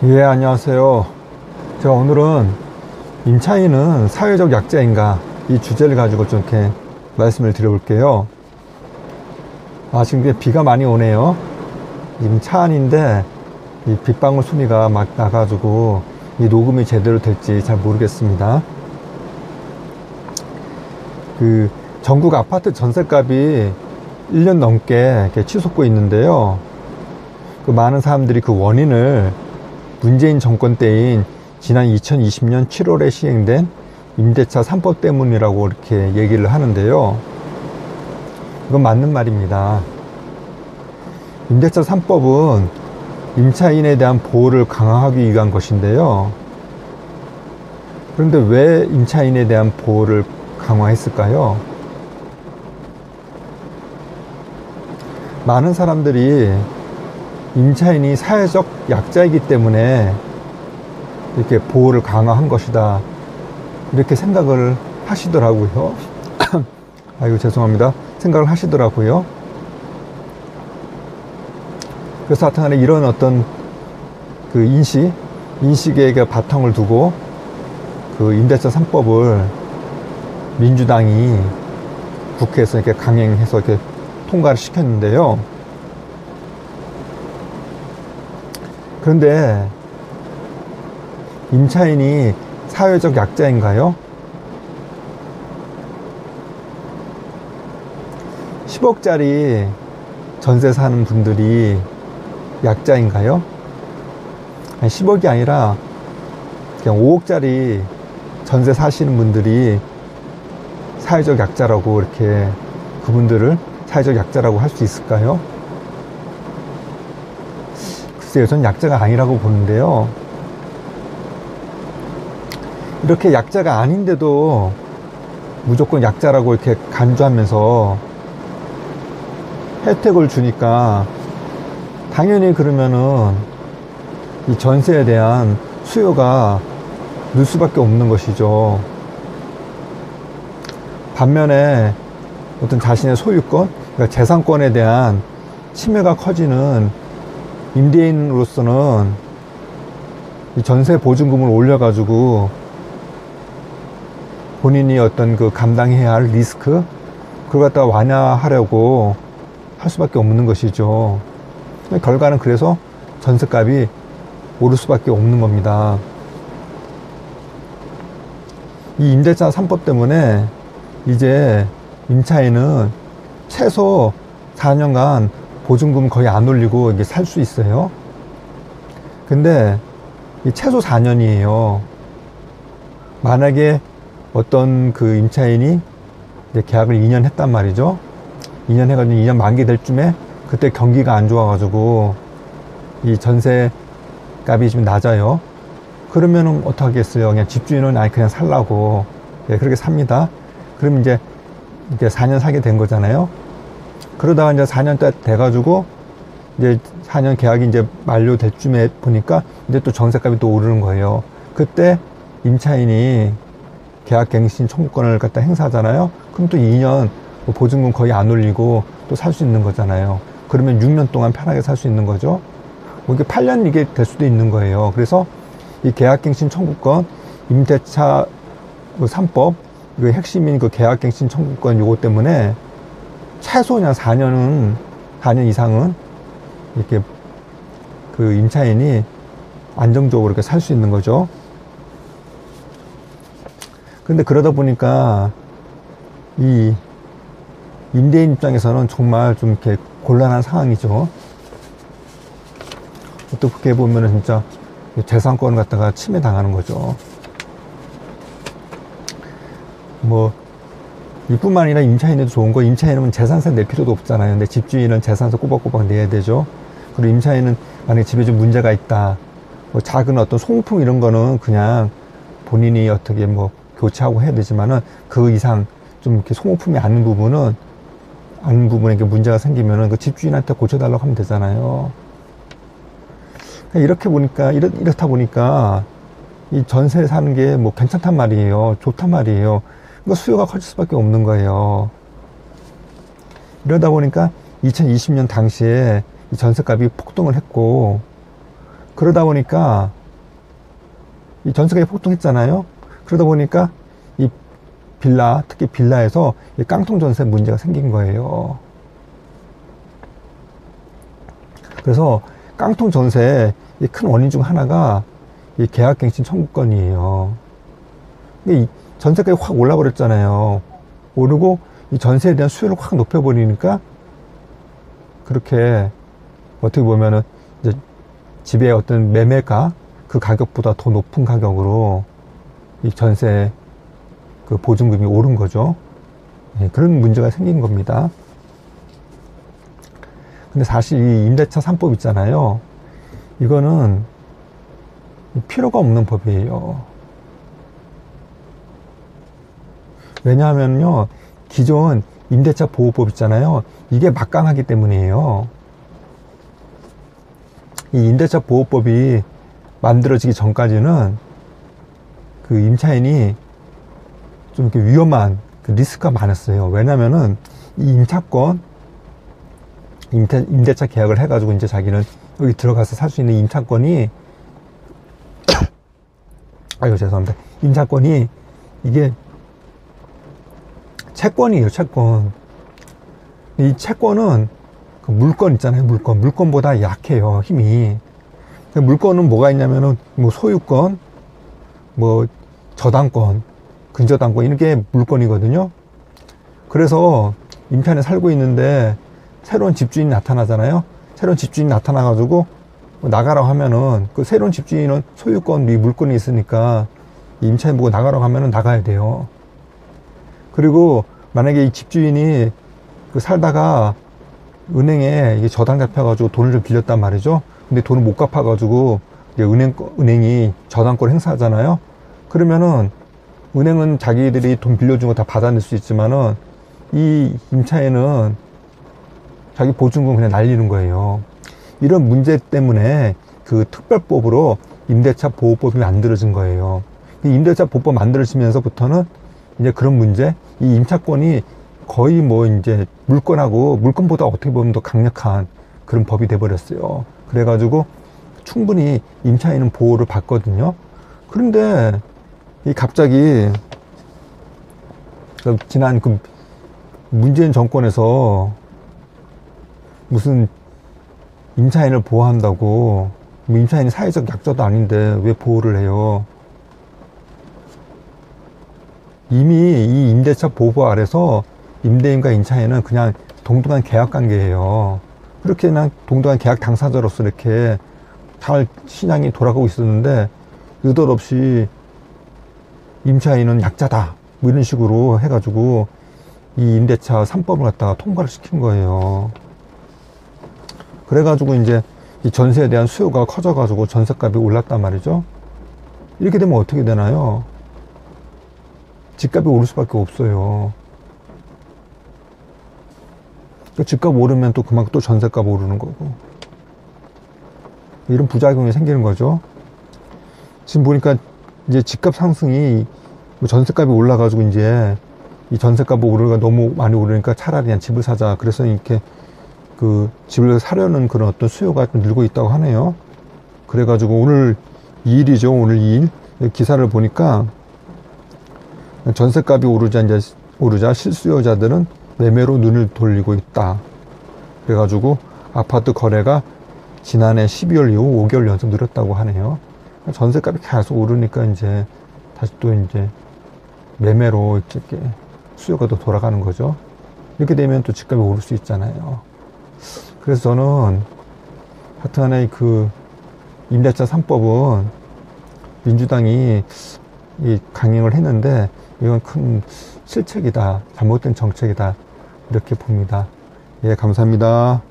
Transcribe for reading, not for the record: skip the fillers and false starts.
예, 안녕하세요. 제가 오늘은 임차인은 사회적 약자인가 이 주제를 가지고 좀 이렇게 말씀을 드려볼게요. 지금 비가 많이 오네요. 지금 차 안인데 이 빗방울 소리가 막 나가지고 이 녹음이 제대로 될지 잘 모르겠습니다. 전국 아파트 전셋값이 1년 넘게 이렇게 치솟고 있는데요. 많은 사람들이 그 원인을 문재인 정권 때인 지난 2020년 7월에 시행된 임대차 3법 때문이라고 이렇게 얘기를 하는데요. 이건 맞는 말입니다. 임대차 3법은 임차인에 대한 보호를 강화하기 위한 것인데요. 그런데 왜 임차인에 대한 보호를 강화했을까요? 많은 사람들이 임차인이 사회적 약자이기 때문에 이렇게 보호를 강화한 것이다, 이렇게 생각을 하시더라고요. 아이고, 죄송합니다. 생각을 하시더라고요. 그래서 하여튼간에 이런 어떤 인식에 바탕을 두고 임대차 3법을 민주당이 국회에서 이렇게 강행해서 이렇게 통과를 시켰는데요. 그런데 임차인이 사회적 약자인가요? 10억짜리 전세 사는 분들이 약자인가요? 아니, 10억이 아니라 그냥 5억짜리 전세 사시는 분들이 사회적 약자라고, 이렇게 그분들을 사회적 약자라고 할 수 있을까요? 글쎄요, 전 약자가 아니라고 보는데요. 이렇게 약자가 아닌데도 무조건 약자라고 이렇게 간주하면서 혜택을 주니까 당연히 그러면은 이 전세에 대한 수요가 늘 수밖에 없는 것이죠. 반면에 어떤 자신의 소유권, 그러니까 재산권에 대한 침해가 커지는 임대인으로서는 이 전세 보증금을 올려가지고 본인이 어떤 감당해야 할 리스크, 그걸 갖다가 완화하려고 할 수밖에 없는 것이죠. 결과는 그래서 전세값이 오를 수밖에 없는 겁니다. 이 임대차 3법 때문에 이제 임차인은 최소 4년간 보증금 거의 안 올리고 이게 살 수 있어요. 근데 이 최소 4년이에요. 만약에 어떤 임차인이 이제 계약을 2년 했단 말이죠. 2년 해가지고 2년 만기 될 쯤에 그때 경기가 안 좋아가지고 이 전세 값이 좀 낮아요. 그러면은 어떻게 하겠어요? 그냥 집주인은 그냥 살라고, 그렇게 삽니다. 그럼 이제 4년 사게 된 거잖아요. 그러다가 이제 4년 돼가지고 이제 4년 계약이 이제 만료될 쯤에 보니까 이제 또 전세값이 또 오르는 거예요. 그때 임차인이 계약갱신 청구권을 갖다 행사하잖아요. 그럼 또 2년 보증금 거의 안 올리고 또 살 수 있는 거잖아요. 그러면 6년 동안 편하게 살 수 있는 거죠. 이게 8년 이게 될 수도 있는 거예요. 그래서 이 계약갱신 청구권, 임대차 3법, 이거 핵심인 계약갱신 청구권 요거 때문에 최소 그냥 4년 이상은 이렇게 임차인이 안정적으로 이렇게 살 수 있는 거죠. 근데 그러다 보니까 이 임대인 입장에서는 정말 좀 이렇게 곤란한 상황이죠. 어떻게 보면은 진짜 재산권을 갖다가 침해당하는 거죠. 이뿐만 아니라 임차인에도 좋은 거, 임차인은 재산세 낼 필요도 없잖아요. 근데 집주인은 재산세 꼬박꼬박 내야 되죠. 그리고 임차인은 만약에 집에 좀 문제가 있다, 작은 어떤 소모품 이런 거는 그냥 본인이 어떻게 교체하고 해야 되지만은 그 이상 좀 이렇게 소모품이 아닌 부분에 이렇게 문제가 생기면은 그 집주인한테 고쳐달라고 하면 되잖아요. 이렇다 보니까 이 전세 사는 게 괜찮단 말이에요. 좋단 말이에요. 그러니까 수요가 커질 수밖에 없는 거예요. 이러다 보니까 2020년 당시에 이 전세값이 폭등을 했고, 그러다 보니까 이 전세가격이 폭등했잖아요. 그러다 보니까 이 빌라, 특히 빌라에서 이 깡통 전세 문제가 생긴 거예요. 그래서 깡통 전세의 큰 원인 중 하나가 이 계약갱신 청구권이에요. 이 전세가격이 확 올라버렸잖아요. 오르고 이 전세에 대한 수요를 확 높여버리니까 그렇게 어떻게 보면은 이제 집의 어떤 매매가 그 가격보다 더 높은 가격으로 이 전세 그 보증금이 오른 거죠. 예, 그런 문제가 생긴 겁니다. 근데 사실 이 임대차 3법 있잖아요. 이거는 필요가 없는 법이에요. 왜냐하면요, 기존 임대차 보호법 있잖아요. 이게 막강하기 때문이에요. 이 임대차 보호법이 만들어지기 전까지는 그 임차인이 좀 이렇게 위험한 그 리스크가 많았어요. 왜냐면은 이 임대차 계약을 해가지고 이제 자기는 여기 들어가서 살 수 있는 임차권이 아이고 죄송합니다. 임차권이 이게 채권이에요. 채권. 이 채권은 그 물건 있잖아요. 물건보다 약해요. 힘이. 물건은 뭐가 있냐면은 뭐 소유권, 뭐 저당권, 근저당권 이런 게 물건이거든요. 그래서 인편에 살고 있는데 새로운 집주인이 나타나잖아요. 새로운 집주인이 나타나가지고 나가라고 하면은 그 새로운 집주인은 소유권, 이 물건이 있으니까 임차인 보고 나가라고 하면은 나가야 돼요. 그리고 만약에 이 집주인이 그 살다가 은행에 이게 저당 잡혀가지고 돈을 좀 빌렸단 말이죠. 근데 돈을 못 갚아가지고 이제 은행이 저당권 행사하잖아요. 그러면은 은행은 자기들이 돈 빌려준 거 다 받아낼 수 있지만은 이 임차인은 자기 보증금 그냥 날리는 거예요. 이런 문제 때문에 그 특별법으로 임대차 보호법이 만들어진 거예요. 이 임대차 보호법 만들어지면서부터는 이제 그런 문제, 이 임차권이 거의 뭐 이제 물건보다 어떻게 보면 더 강력한 그런 법이 돼버렸어요. 그래가지고 충분히 임차인은 보호를 받거든요. 그런데 이 갑자기 지난 그 문재인 정권에서 무슨 임차인을 보호한다고, 임차인이 사회적 약자도 아닌데 왜 보호를 해요? 이미 이 임대차 보호법 아래서 임대인과 임차인은 그냥 동등한 계약 관계예요. 그렇게 그냥 동등한 계약 당사자로서 이렇게 잘 신앙이 돌아가고 있었는데 의도없이 임차인은 약자다 뭐 이런 식으로 해가지고 이 임대차 3법을 갖다가 통과를 시킨 거예요. 그래가지고 이제 이 전세에 대한 수요가 커져가지고 전세값이 올랐단 말이죠. 이렇게 되면 어떻게 되나요? 집값이 오를 수밖에 없어요. 집값 오르면 또 그만큼 또 전세값 오르는 거고, 이런 부작용이 생기는 거죠. 지금 보니까 이제 집값 상승이 전세값이 올라가지고 이제 이 전세값이 오르가 너무 많이 오르니까 차라리 그냥 집을 사자. 그래서 이렇게 그 집을 사려는 그런 어떤 수요가 좀 늘고 있다고 하네요. 그래가지고 오늘 2일이죠. 오늘 2일 기사를 보니까 전세값이 오르자 실수요자들은 매매로 눈을 돌리고 있다. 그래가지고 아파트 거래가 지난해 12월 이후 5개월 연속 늘었다고 하네요. 전세값이 계속 오르니까 이제 다시 또 이제 매매로 이렇게 수요가 더 돌아가는 거죠. 이렇게 되면 또 집값이 오를 수 있잖아요. 그래서 저는 하여튼간에 그 임대차 3법은 민주당이 이 강행을 했는데 이건 큰 실책이다, 잘못된 정책이다, 이렇게 봅니다. 예, 감사합니다.